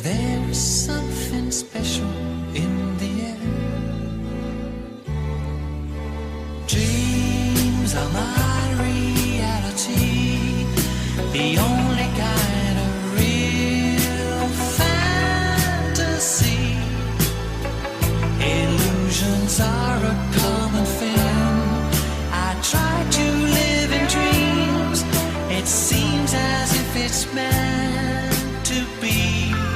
There is something special in the air. Dreams are my reality, the only kind of real fantasy. Illusions are a common thing. I try to live in dreams. It seems as if it's meant to be.